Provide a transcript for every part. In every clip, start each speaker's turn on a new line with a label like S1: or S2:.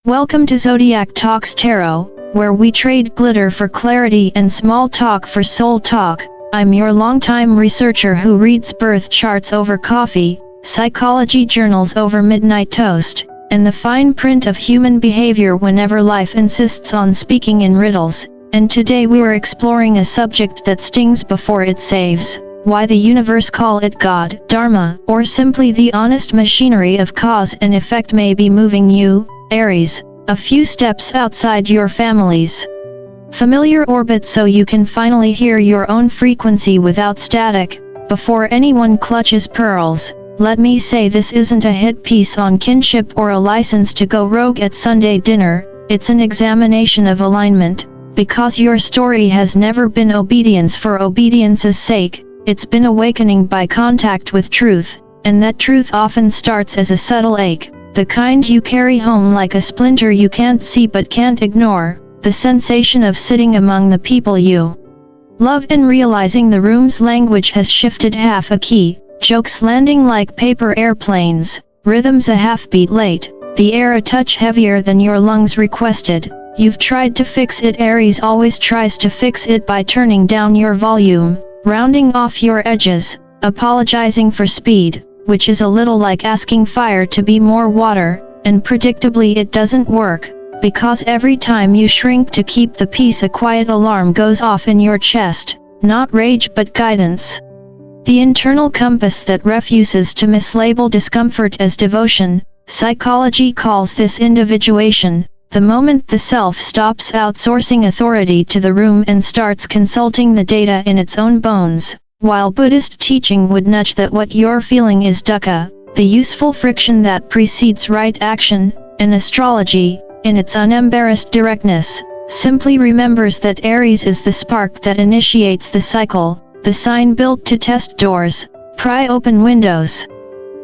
S1: Welcome to Zodiac Talks Tarot, where we trade glitter for clarity and small talk for soul talk. I'm your longtime researcher who reads birth charts over coffee, psychology journals over midnight toast, and the fine print of human behavior whenever life insists on speaking in riddles. And today we are exploring a subject that stings before it saves. Why the universe, call it God, Dharma, or simply the honest machinery of cause and effect, may be moving you, Aries, a few steps outside your family's familiar orbit so you can finally hear your own frequency without static. Before anyone clutches pearls, let me say this isn't a hit piece on kinship or a license to go rogue at Sunday dinner. It's an examination of alignment, because your story has never been obedience for obedience's sake. It's been awakening by contact with truth, and that truth often starts as a subtle ache, the kind you carry home like a splinter you can't see but can't ignore, the sensation of sitting among the people you love and realizing the room's language has shifted half a key, jokes landing like paper airplanes, rhythms a half beat late, the air a touch heavier than your lungs requested. You've tried to fix it. Aries always tries to fix it by turning down your volume, rounding off your edges, apologizing for speed, which is a little like asking fire to be more water, and predictably it doesn't work, because every time you shrink to keep the peace a quiet alarm goes off in your chest, not rage but guidance. The internal compass that refuses to mislabel discomfort as devotion. Psychology calls this individuation, the moment the self stops outsourcing authority to the room and starts consulting the data in its own bones. While Buddhist teaching would nudge that what you're feeling is dukkha, the useful friction that precedes right action, and astrology, in its unembarrassed directness, simply remembers that Aries is the spark that initiates the cycle, the sign built to test doors, pry open windows,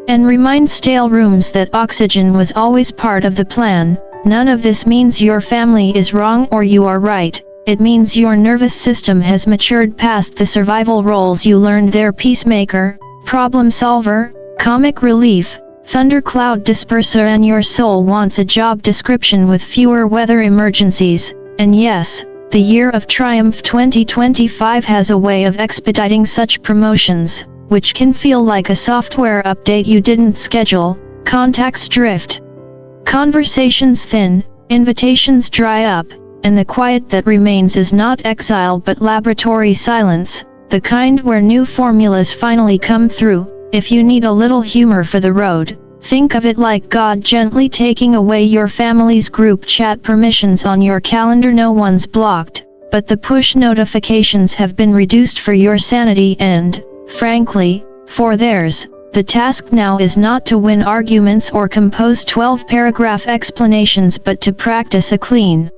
S1: and remind stale rooms that oxygen was always part of the plan. None of this means your family is wrong or you are right. It means your nervous system has matured past the survival roles you learned there: peacemaker, problem solver, comic relief, thundercloud disperser, and your soul wants a job description with fewer weather emergencies. And yes, the year of triumph 2025 has a way of expediting such promotions, which can feel like a software update you didn't schedule. Contacts drift, conversations thin, invitations dry up, and the quiet that remains is not exile but laboratory silence, the kind where new formulas finally come through. If you need a little humor for the road, think of it like God gently taking away your family's group chat permissions on your calendar. No one's blocked, but the push notifications have been reduced for your sanity and, frankly, for theirs. The task now is not to win arguments or compose 12-paragraph explanations but to practice a clean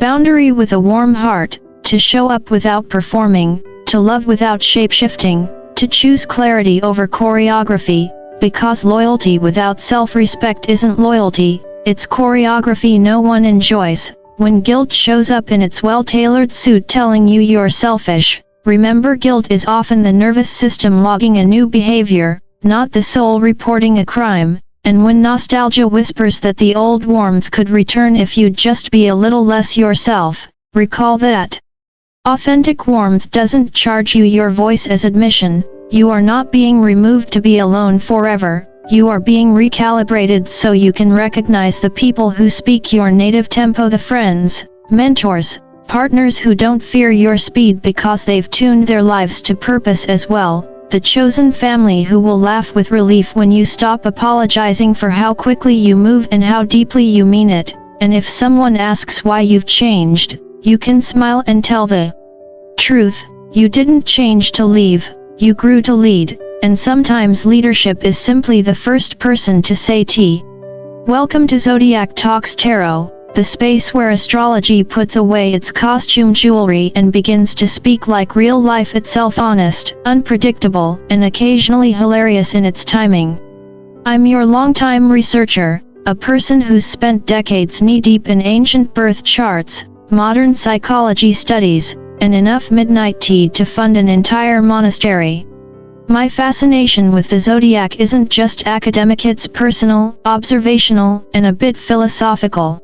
S1: boundary with a warm heart, to show up without performing, to love without shape-shifting, to choose clarity over choreography, because loyalty without self-respect isn't loyalty, it's choreography no one enjoys. When guilt shows up in its well-tailored suit telling you you're selfish, remember guilt is often the nervous system logging a new behavior, not the soul reporting a crime. And when nostalgia whispers that the old warmth could return if you'd just be a little less yourself, recall that authentic warmth doesn't charge you your voice as admission. You are not being removed to be alone forever, you are being recalibrated so you can recognize the people who speak your native tempo, the friends, mentors, partners who don't fear your speed because they've tuned their lives to purpose as well. The chosen family who will laugh with relief when you stop apologizing for how quickly you move and how deeply you mean it. And if someone asks why you've changed, you can smile and tell the truth. You didn't change to leave, you grew to lead, and sometimes leadership is simply the first person to say T. Welcome to Zodiac Talks Tarot, the space where astrology puts away its costume jewelry and begins to speak like real life itself, honest, unpredictable, and occasionally hilarious in its timing. I'm your longtime researcher, a person who's spent decades knee-deep in ancient birth charts, modern psychology studies, and enough midnight tea to fund an entire monastery. My fascination with the zodiac isn't just academic, it's personal, observational, and a bit philosophical.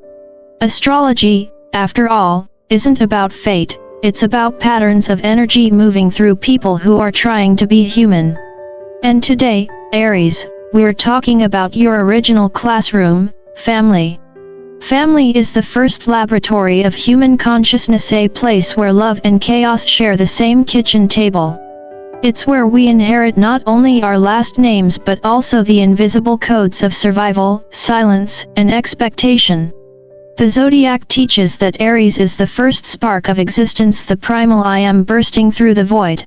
S1: Astrology, after all, isn't about fate, it's about patterns of energy moving through people who are trying to be human. And today, Aries, we're talking about your original classroom, family. Family is the first laboratory of human consciousness, a place where love and chaos share the same kitchen table. It's where we inherit not only our last names but also the invisible codes of survival, silence, and expectation. The Zodiac teaches that Aries is the first spark of existence, the primal I am bursting through the void.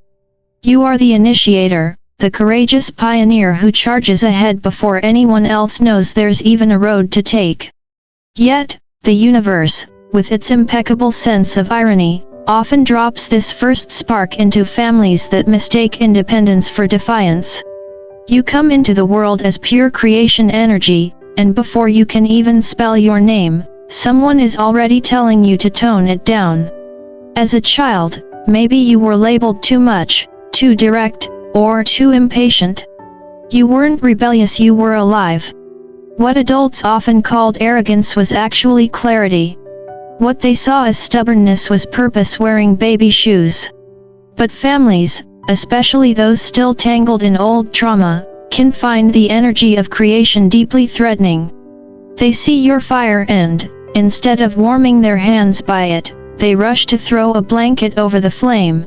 S1: You are the initiator, the courageous pioneer who charges ahead before anyone else knows there's even a road to take. Yet, the universe, with its impeccable sense of irony, often drops this first spark into families that mistake independence for defiance. You come into the world as pure creation energy, and before you can even spell your name, someone is already telling you to tone it down. As a child, maybe you were labeled too much, too direct, or too impatient. You weren't rebellious, you were alive. What adults often called arrogance was actually clarity. What they saw as stubbornness was purpose wearing baby shoes. But families, especially those still tangled in old trauma, can find the energy of creation deeply threatening. They see your fire and, instead of warming their hands by it, they rush to throw a blanket over the flame.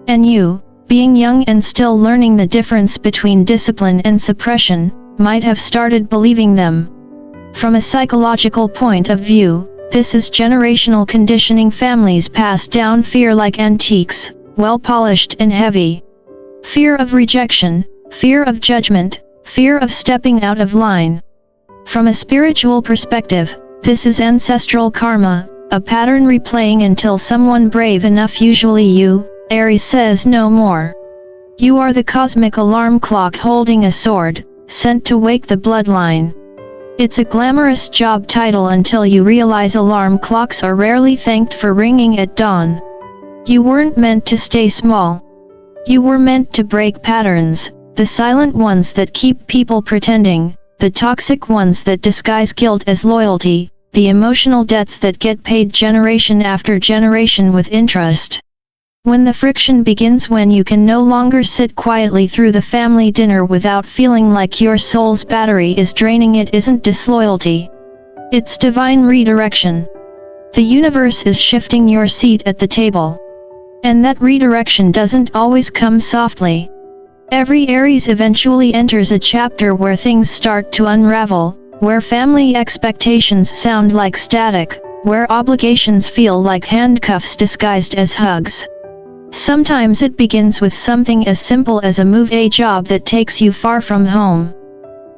S1: And you, being young and still learning the difference between discipline and suppression, might have started believing them. From a psychological point of view, this is generational conditioning. Families pass down fear like antiques, well polished and heavy. Fear of rejection, fear of judgment, fear of stepping out of line. From a spiritual perspective, this is ancestral karma, a pattern replaying until someone brave enough, usually you, Aries, says no more. You are the cosmic alarm clock holding a sword, sent to wake the bloodline. It's a glamorous job title until you realize alarm clocks are rarely thanked for ringing at dawn. You weren't meant to stay small. You were meant to break patterns, the silent ones that keep people pretending, the toxic ones that disguise guilt as loyalty, the emotional debts that get paid generation after generation with interest. When the friction begins, when you can no longer sit quietly through the family dinner without feeling like your soul's battery is draining, it isn't disloyalty. It's divine redirection. The universe is shifting your seat at the table. And that redirection doesn't always come softly. Every Aries eventually enters a chapter where things start to unravel, where family expectations sound like static, where obligations feel like handcuffs disguised as hugs. Sometimes it begins with something as simple as a move, a job that takes you far from home.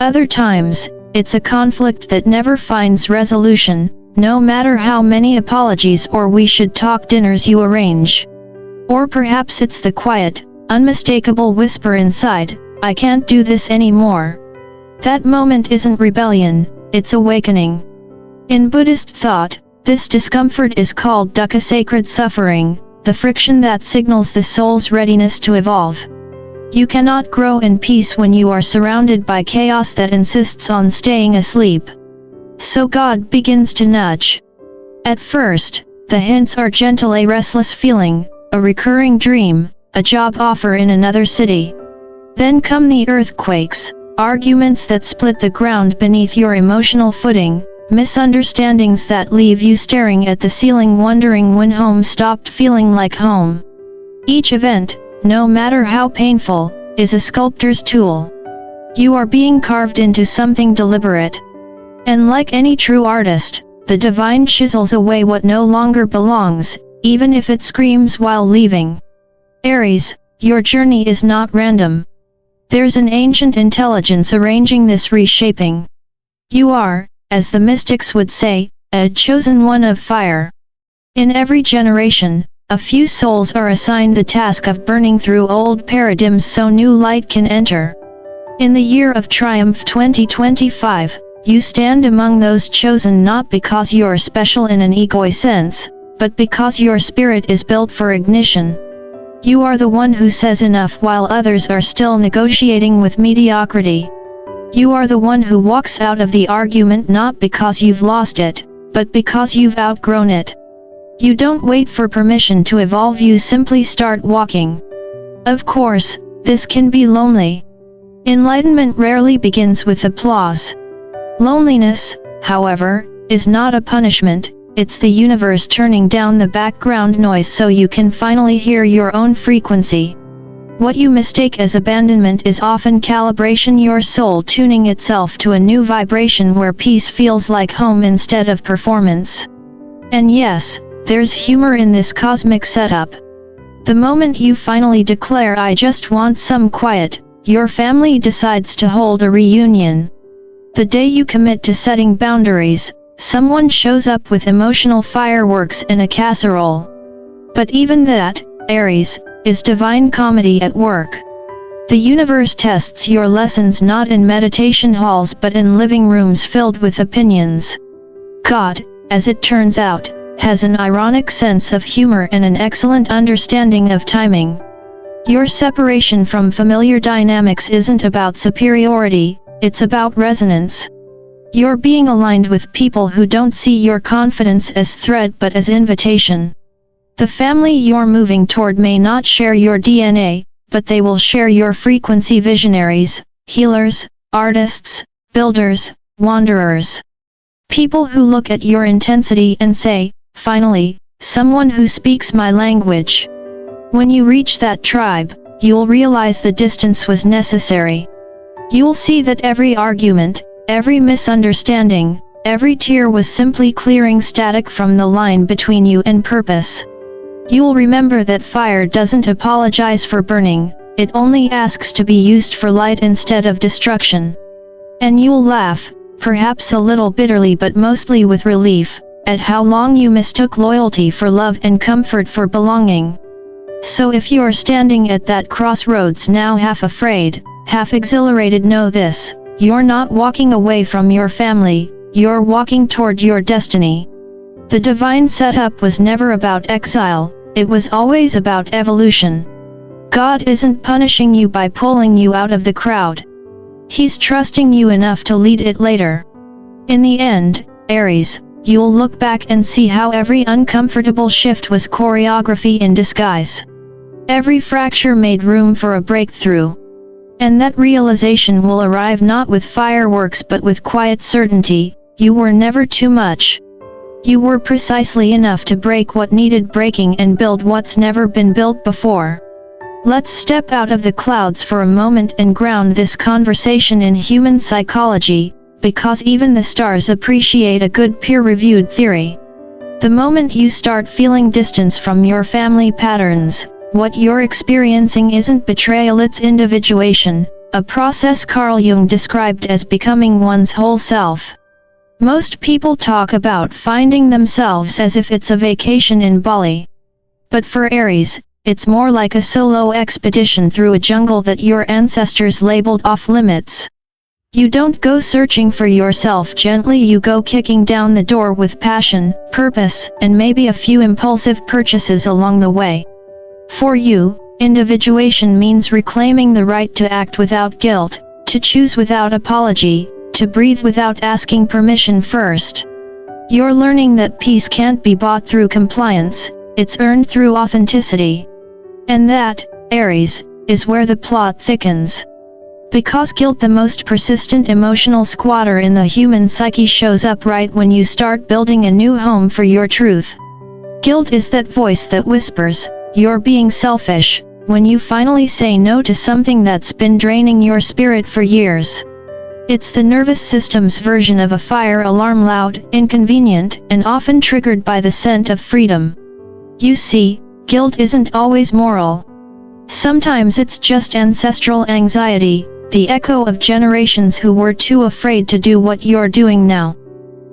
S1: Other times, it's a conflict that never finds resolution, no matter how many apologies or we should talk dinners you arrange. Or perhaps it's the quiet, unmistakable whisper inside, I can't do this anymore. That moment isn't rebellion, it's awakening. In Buddhist thought, this discomfort is called dukkha, sacred suffering, the friction that signals the soul's readiness to evolve. You cannot grow in peace when you are surrounded by chaos that insists on staying asleep. So God begins to nudge. At first, the hints are gentle: a restless feeling, a recurring dream, a job offer in another city. Then come the earthquakes, arguments that split the ground beneath your emotional footing, misunderstandings that leave you staring at the ceiling wondering when home stopped feeling like home. Each event, no matter how painful, is a sculptor's tool. You are being carved into something deliberate. And like any true artist, the divine chisels away what no longer belongs, even if it screams while leaving. Aries, your journey is not random. There's an ancient intelligence arranging this reshaping. You are, as the mystics would say, a chosen one of fire. In every generation, a few souls are assigned the task of burning through old paradigms so new light can enter. In the year of triumph 2025, you stand among those chosen not because you're special in an egoy sense, but because your spirit is built for ignition. You are the one who says enough while others are still negotiating with mediocrity. You are the one who walks out of the argument not because you've lost it, but because you've outgrown it. You don't wait for permission to evolve, you simply start walking. Of course, this can be lonely. Enlightenment rarely begins with applause. Loneliness, however, is not a punishment, it's the universe turning down the background noise so you can finally hear your own frequency. What you mistake as abandonment is often calibration, your soul tuning itself to a new vibration where peace feels like home instead of performance. And yes, there's humor in this cosmic setup. The moment you finally declare "I just want some quiet," your family decides to hold a reunion. The day you commit to setting boundaries, someone shows up with emotional fireworks and a casserole. But even that, Aries, is divine comedy at work. The universe tests your lessons not in meditation halls but in living rooms filled with opinions. God, as it turns out, has an ironic sense of humor and an excellent understanding of timing. Your separation from familiar dynamics isn't about superiority, it's about resonance. You're being aligned with people who don't see your confidence as threat but as invitation. The family you're moving toward may not share your DNA, but they will share your frequency: visionaries, healers, artists, builders, wanderers. People who look at your intensity and say, "Finally, someone who speaks my language." When you reach that tribe, you'll realize the distance was necessary. You'll see that every argument, every misunderstanding, every tear was simply clearing static from the line between you and purpose. You'll remember that fire doesn't apologize for burning, it only asks to be used for light instead of destruction. And you'll laugh, perhaps a little bitterly but mostly with relief, at how long you mistook loyalty for love and comfort for belonging. So if you're standing at that crossroads now, half afraid, half exhilarated, know this: you're not walking away from your family, you're walking toward your destiny. The divine setup was never about exile, it was always about evolution. God isn't punishing you by pulling you out of the crowd. He's trusting you enough to lead it later. In the end, Aries, you'll look back and see how every uncomfortable shift was choreography in disguise. Every fracture made room for a breakthrough. And that realization will arrive not with fireworks but with quiet certainty: you were never too much. You were precisely enough to break what needed breaking and build what's never been built before. Let's step out of the clouds for a moment and ground this conversation in human psychology, because even the stars appreciate a good peer-reviewed theory. The moment you start feeling distance from your family patterns, what you're experiencing isn't betrayal, it's individuation, a process Carl Jung described as becoming one's whole self. Most people talk about finding themselves as if it's a vacation in Bali. But for Aries, it's more like a solo expedition through a jungle that your ancestors labeled off limits. You don't go searching for yourself gently, you go kicking down the door with passion, purpose, and maybe a few impulsive purchases along the way. For you, individuation means reclaiming the right to act without guilt, to choose without apology, to breathe without asking permission first. You're learning that peace can't be bought through compliance, it's earned through authenticity. And that, Aries, is where the plot thickens. Because guilt, the most persistent emotional squatter in the human psyche, shows up right when you start building a new home for your truth. Guilt is that voice that whispers, "You're being selfish," when you finally say no to something that's been draining your spirit for years. It's the nervous system's version of a fire alarm, loud, inconvenient, and often triggered by the scent of freedom. You see, guilt isn't always moral. Sometimes it's just ancestral anxiety, the echo of generations who were too afraid to do what you're doing now.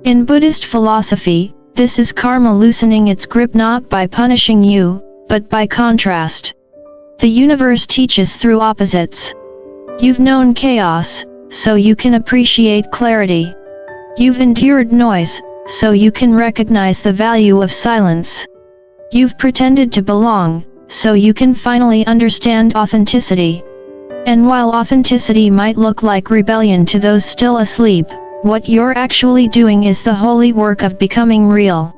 S1: In Buddhist philosophy, this is karma loosening its grip not by punishing you, but by contrast. The universe teaches through opposites. You've known chaos, so you can appreciate clarity. You've endured noise, so you can recognize the value of silence. You've pretended to belong, so you can finally understand authenticity. And while authenticity might look like rebellion to those still asleep, What you're actually doing is the holy work of becoming real.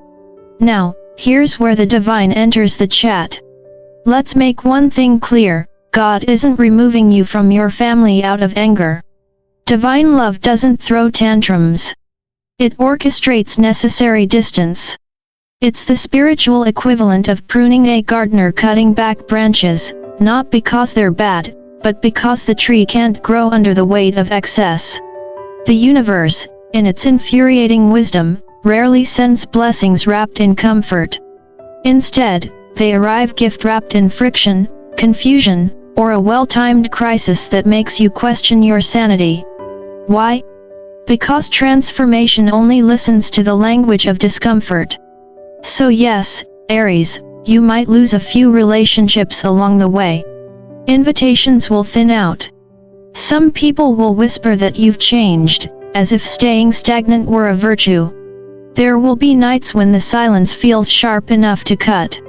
S1: Now, here's where the divine enters the chat. Let's make one thing clear, God isn't removing you from your family out of anger. Divine love doesn't throw tantrums. It orchestrates necessary distance. It's the spiritual equivalent of pruning a gardener cutting back branches, not because they're bad, but because the tree can't grow under the weight of excess. The universe, in its infuriating wisdom, rarely sends blessings wrapped in comfort. Instead, they arrive gift-wrapped in friction, confusion, or a well-timed crisis that makes you question your sanity. Why? Because transformation only listens to the language of discomfort. So yes, Aries, you might lose a few relationships along the way. Invitations will thin out. Some people will whisper that you've changed, as if staying stagnant were a virtue. There will be nights when the silence feels sharp enough to cut.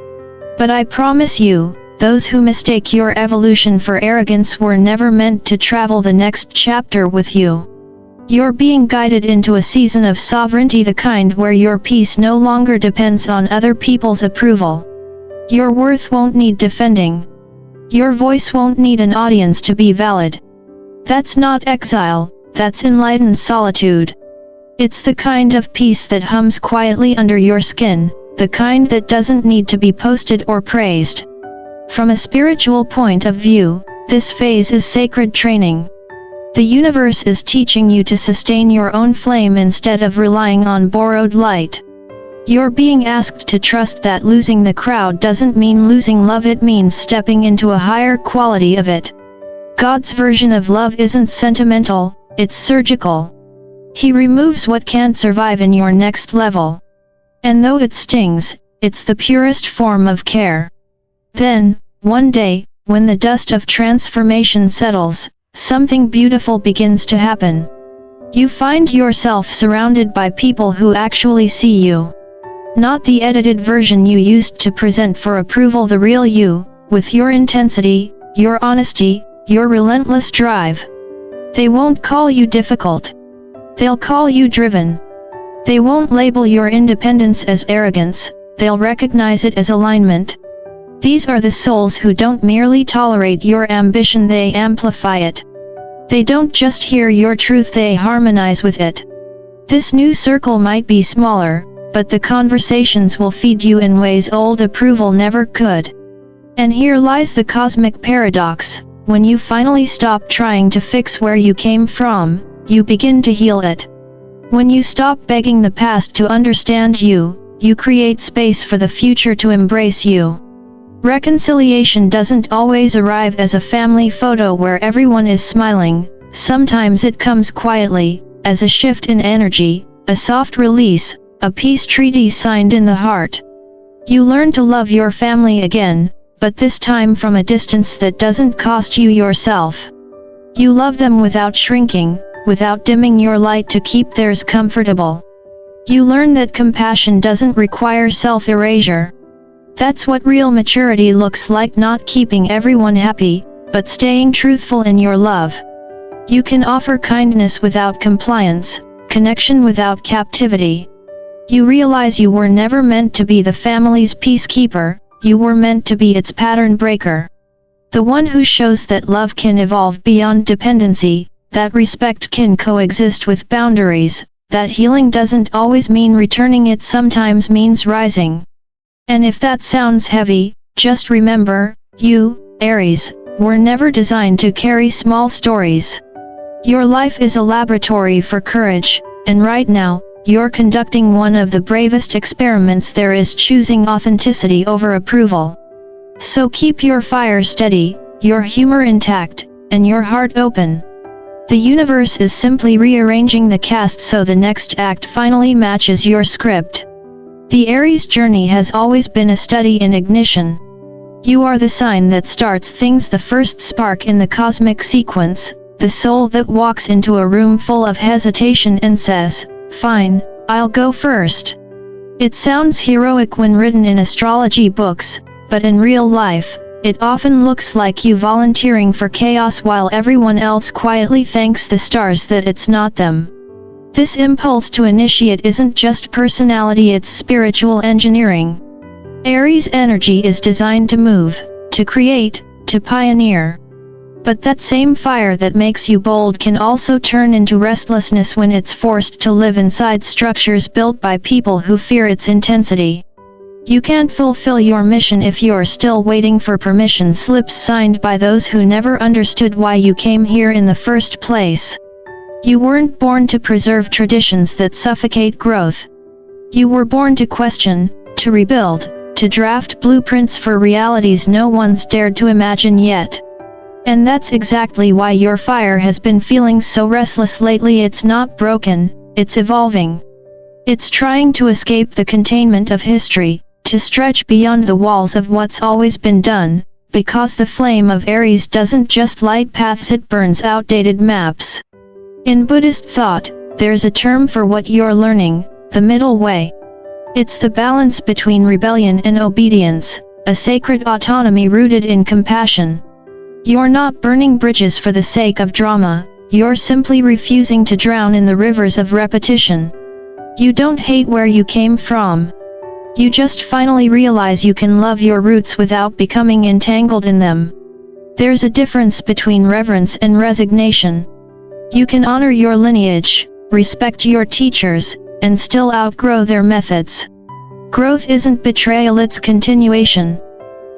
S1: But I promise you, those who mistake your evolution for arrogance were never meant to travel the next chapter with you. You're being guided into a season of sovereignty, the kind where your peace no longer depends on other people's approval. Your worth won't need defending. Your voice won't need an audience to be valid. That's not exile, that's enlightened solitude. It's the kind of peace that hums quietly under your skin, the kind that doesn't need to be posted or praised. From a spiritual point of view, this phase is sacred training. The universe is teaching you to sustain your own flame instead of relying on borrowed light. You're being asked to trust that losing the crowd doesn't mean losing love, it means stepping into a higher quality of it. God's version of love isn't sentimental, it's surgical. He removes what can't survive in your next level. And though it stings, it's the purest form of care. Then, one day, when the dust of transformation settles, something beautiful begins to happen. You find yourself surrounded by people who actually see you. Not the edited version you used to present for approval, the real you, with your intensity, your honesty, your relentless drive. They won't call you difficult. They'll call you driven. They won't label your independence as arrogance, they'll recognize it as alignment. These are the souls who don't merely tolerate your ambition, they amplify it. They don't just hear your truth, they harmonize with it. This new circle might be smaller, but the conversations will feed you in ways old approval never could. And here lies the cosmic paradox: when you finally stop trying to fix where you came from, you begin to heal it. When you stop begging the past to understand you, you create space for the future to embrace you. Reconciliation doesn't always arrive as a family photo where everyone is smiling. Sometimes it comes quietly, as a shift in energy, a soft release, a peace treaty signed in the heart. You learn to love your family again, but this time from a distance that doesn't cost you yourself. You love them without shrinking, without dimming your light to keep theirs comfortable. You learn that compassion doesn't require self-erasure. That's what real maturity looks like, not keeping everyone happy, but staying truthful in your love. You can offer kindness without compliance, connection without captivity. You realize you were never meant to be the family's peacekeeper, you were meant to be its pattern breaker. The one who shows that love can evolve beyond dependency, that respect can coexist with boundaries, that healing doesn't always mean returning, it sometimes means rising. And if that sounds heavy, just remember, you, Aries, were never designed to carry small stories. Your life is a laboratory for courage, and right now, you're conducting one of the bravest experiments there is, choosing authenticity over approval. So keep your fire steady, your humor intact, and your heart open. The universe is simply rearranging the cast so the next act finally matches your script. The Aries journey has always been a study in ignition. You are the sign that starts things, the first spark in the cosmic sequence, the soul that walks into a room full of hesitation and says, "Fine, I'll go first." It sounds heroic when written in astrology books, but in real life, it often looks like you volunteering for chaos while everyone else quietly thanks the stars that it's not them. This impulse to initiate isn't just personality, it's spiritual engineering. Aries energy is designed to move, to create, to pioneer. But that same fire that makes you bold can also turn into restlessness when it's forced to live inside structures built by people who fear its intensity. You can't fulfill your mission if you're still waiting for permission slips signed by those who never understood why you came here in the first place. You weren't born to preserve traditions that suffocate growth. You were born to question, to rebuild, to draft blueprints for realities no one's dared to imagine yet. And that's exactly why your fire has been feeling so restless lately. It's not broken, it's evolving. It's trying to escape the containment of history, to stretch beyond the walls of what's always been done, because the flame of Aries doesn't just light paths, it burns outdated maps. In Buddhist thought, there's a term for what you're learning, the middle way. It's the balance between rebellion and obedience, a sacred autonomy rooted in compassion. You're not burning bridges for the sake of drama, you're simply refusing to drown in the rivers of repetition. You don't hate where you came from. You just finally realize you can love your roots without becoming entangled in them. There's a difference between reverence and resignation. You can honor your lineage, respect your teachers, and still outgrow their methods. Growth isn't betrayal, it's continuation.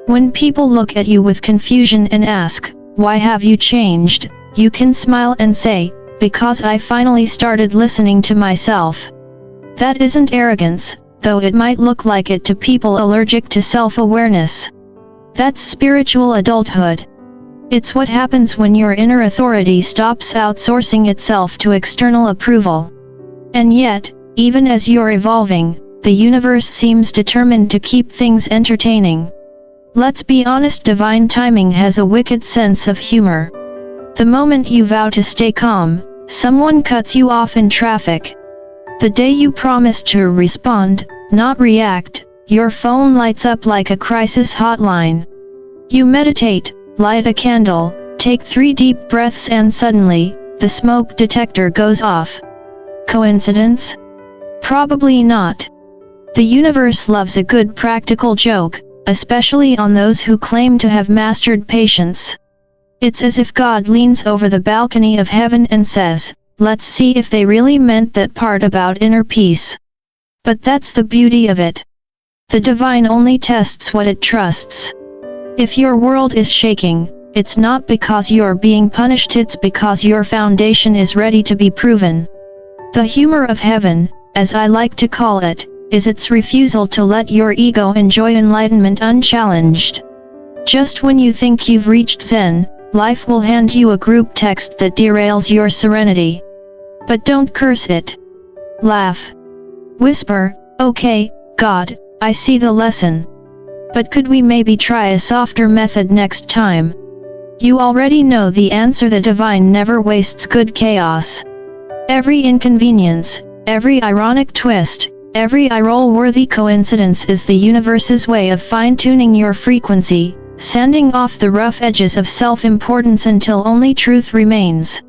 S1: When people look at you with confusion and ask, "Why have you changed?" you can smile and say, "Because I finally started listening to myself." That isn't arrogance, though it might look like it to people allergic to self-awareness. That's spiritual adulthood. It's what happens when your inner authority stops outsourcing itself to external approval. And yet, even as you're evolving, the universe seems determined to keep things entertaining. Let's be honest, divine timing has a wicked sense of humor. The moment you vow to stay calm, someone cuts you off in traffic. The day you promise to respond, not react, your phone lights up like a crisis hotline. You meditate, light a candle, take 3 deep breaths, and suddenly, the smoke detector goes off. Coincidence? Probably not. The universe loves a good practical joke, especially on those who claim to have mastered patience. It's as if God leans over the balcony of heaven and says, "Let's see if they really meant that part about inner peace." But that's the beauty of it. The divine only tests what it trusts. If your world is shaking, it's not because you're being punished, it's because your foundation is ready to be proven. The humor of heaven, as I like to call it, is its refusal to let your ego enjoy enlightenment unchallenged. Just when you think you've reached Zen, life will hand you a group text that derails your serenity. But don't curse it. Laugh. Whisper, "Okay, God, I see the lesson. But could we maybe try a softer method next time?" You already know the answer. The divine never wastes good chaos. Every inconvenience, every ironic twist, every eye-roll-worthy coincidence is the universe's way of fine-tuning your frequency, sanding off the rough edges of self-importance until only truth remains.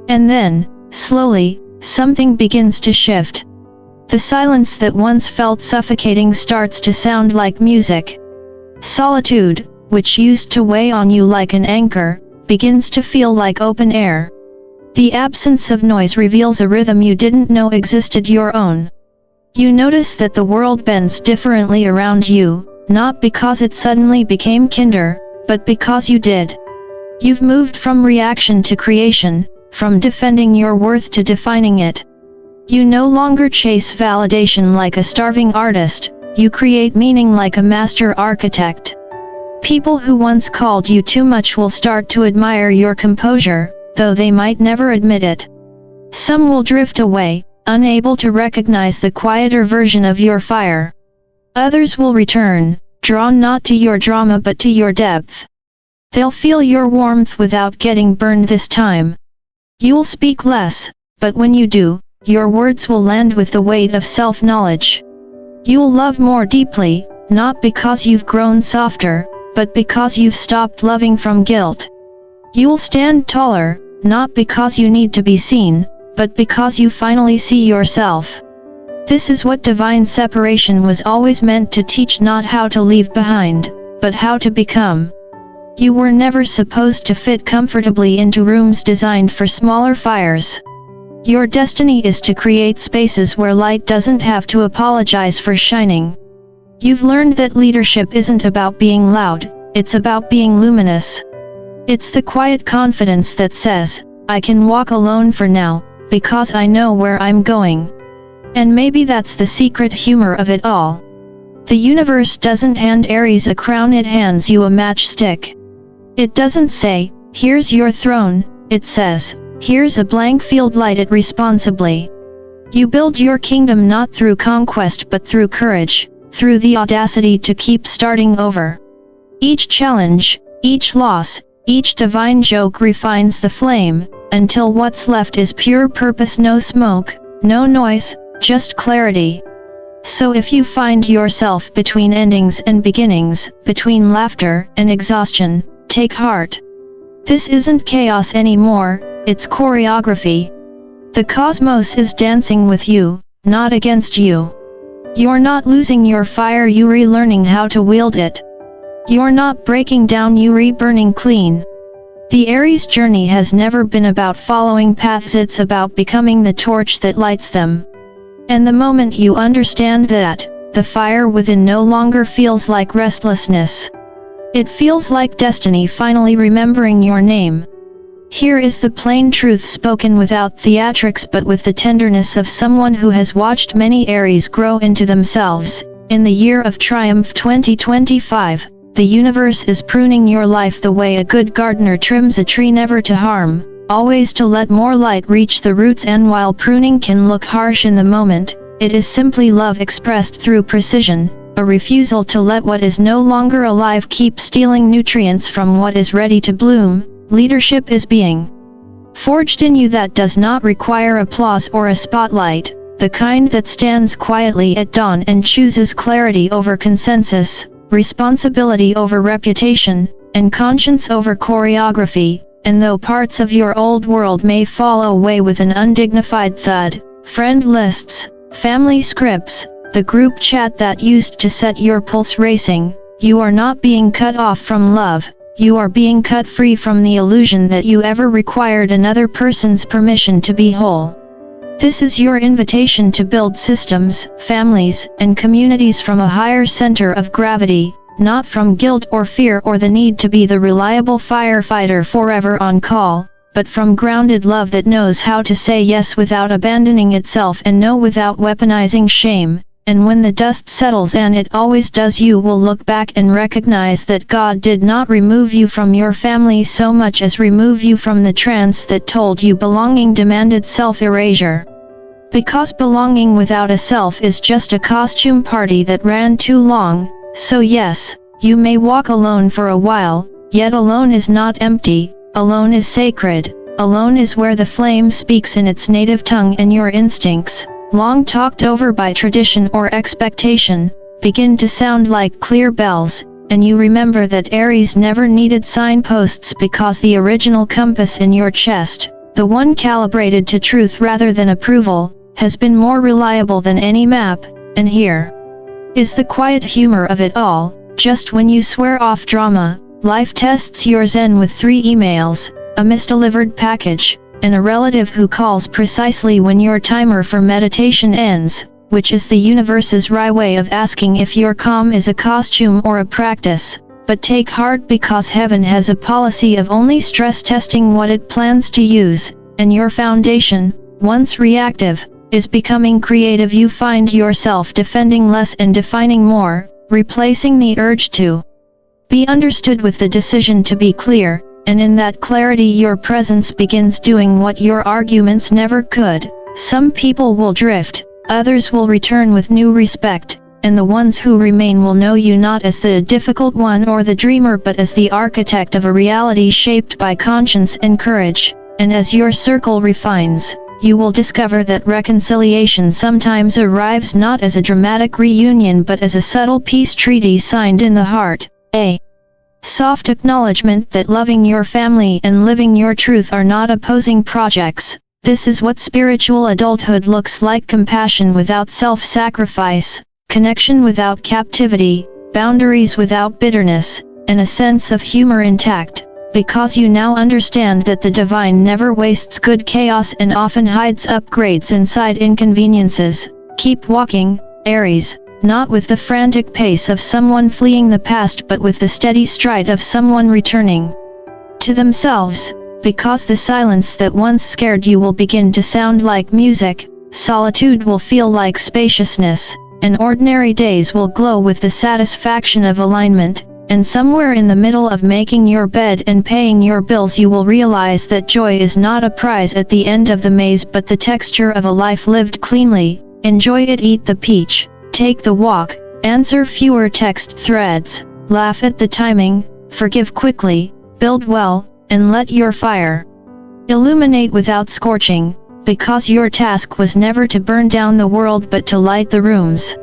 S1: And then, slowly, something begins to shift. The silence that once felt suffocating starts to sound like music. Solitude, which used to weigh on you like an anchor, begins to feel like open air. The absence of noise reveals a rhythm you didn't know existed, your own. You notice that the world bends differently around you, not because it suddenly became kinder, but because you did. You've moved from reaction to creation, from defending your worth to defining it. You no longer chase validation like a starving artist, you create meaning like a master architect. People who once called you too much will start to admire your composure, though they might never admit it. Some will drift away, unable to recognize the quieter version of your fire. Others will return, drawn not to your drama but to your depth. They'll feel your warmth without getting burned this time. You'll speak less, but when you do, your words will land with the weight of self-knowledge. You'll love more deeply, not because you've grown softer, but because you've stopped loving from guilt. You'll stand taller, not because you need to be seen, but because you finally see yourself. This is what divine separation was always meant to teach, not how to leave behind, but how to become. You were never supposed to fit comfortably into rooms designed for smaller fires. Your destiny is to create spaces where light doesn't have to apologize for shining. You've learned that leadership isn't about being loud, it's about being luminous. It's the quiet confidence that says, I can walk alone for now, because I know where I'm going. And maybe that's the secret humor of it all. The universe doesn't hand Aries a crown, it hands you a matchstick. It doesn't say, here's your throne, it says, here's a blank field, light it responsibly. You build your kingdom not through conquest but through courage, through the audacity to keep starting over. Each challenge, each loss, each divine joke refines the flame, until what's left is pure purpose, no smoke, no noise, just clarity. So if you find yourself between endings and beginnings, between laughter and exhaustion, take heart. This isn't chaos anymore, it's choreography. The cosmos is dancing with you, not against you. You're not losing your fire, you're relearning how to wield it. You're not breaking down, you're re-burning clean. The Aries journey has never been about following paths, it's about becoming the torch that lights them. And the moment you understand that, the fire within no longer feels like restlessness. It feels like destiny finally remembering your name. Here is the plain truth spoken without theatrics but with the tenderness of someone who has watched many Aries grow into themselves. In the year of triumph 2025, the universe is pruning your life the way a good gardener trims a tree, never to harm, always to let more light reach the roots. And while pruning can look harsh in the moment, it is simply love expressed through precision, a refusal to let what is no longer alive keep stealing nutrients from what is ready to bloom. Leadership is being forged in you that does not require applause or a spotlight, the kind that stands quietly at dawn and chooses clarity over consensus, responsibility over reputation, and conscience over choreography. And though parts of your old world may fall away with an undignified thud, friend lists, family scripts, the group chat that used to set your pulse racing, you are not being cut off from love, you are being cut free from the illusion that you ever required another person's permission to be whole. This is your invitation to build systems, families, and communities from a higher center of gravity, not from guilt or fear or the need to be the reliable firefighter forever on call, but from grounded love that knows how to say yes without abandoning itself and no without weaponizing shame. And when the dust settles, and it always does, you will look back and recognize that God did not remove you from your family so much as remove you from the trance that told you belonging demanded self-erasure. Because belonging without a self is just a costume party that ran too long. So yes, you may walk alone for a while, yet alone is not empty, alone is sacred, alone is where the flame speaks in its native tongue and your instincts, long talked over by tradition or expectation, begin to sound like clear bells, and you remember that Aries never needed signposts because the original compass in your chest, the one calibrated to truth rather than approval, has been more reliable than any map. And here is the quiet humor of it all. Just when you swear off drama, life tests your zen with 3 emails, a misdelivered package, and a relative who calls precisely when your timer for meditation ends, which is the universe's wry way of asking if your calm is a costume or a practice. But take heart, because heaven has a policy of only stress testing what it plans to use, and your foundation, once reactive, is becoming creative. You find yourself defending less and defining more, replacing the urge to be understood with the decision to be clear, and in that clarity your presence begins doing what your arguments never could. Some people will drift, others will return with new respect, and the ones who remain will know you not as the difficult one or the dreamer but as the architect of a reality shaped by conscience and courage. And as your circle refines, you will discover that reconciliation sometimes arrives not as a dramatic reunion but as a subtle peace treaty signed in the heart, a soft acknowledgement that loving your family and living your truth are not opposing projects, This is what spiritual adulthood looks like: compassion without self-sacrifice, connection without captivity, boundaries without bitterness, and a sense of humor intact. Because you now understand that the divine never wastes good chaos and often hides upgrades inside inconveniences. Keep walking, Aries, not with the frantic pace of someone fleeing the past but with the steady stride of someone returning to themselves, because the silence that once scared you will begin to sound like music, solitude will feel like spaciousness, and ordinary days will glow with the satisfaction of alignment. And somewhere in the middle of making your bed and paying your bills you will realize that joy is not a prize at the end of the maze but the texture of a life lived cleanly. Enjoy it, eat the peach, take the walk, answer fewer text threads, laugh at the timing, forgive quickly, build well, and let your fire illuminate without scorching, because your task was never to burn down the world but to light the rooms.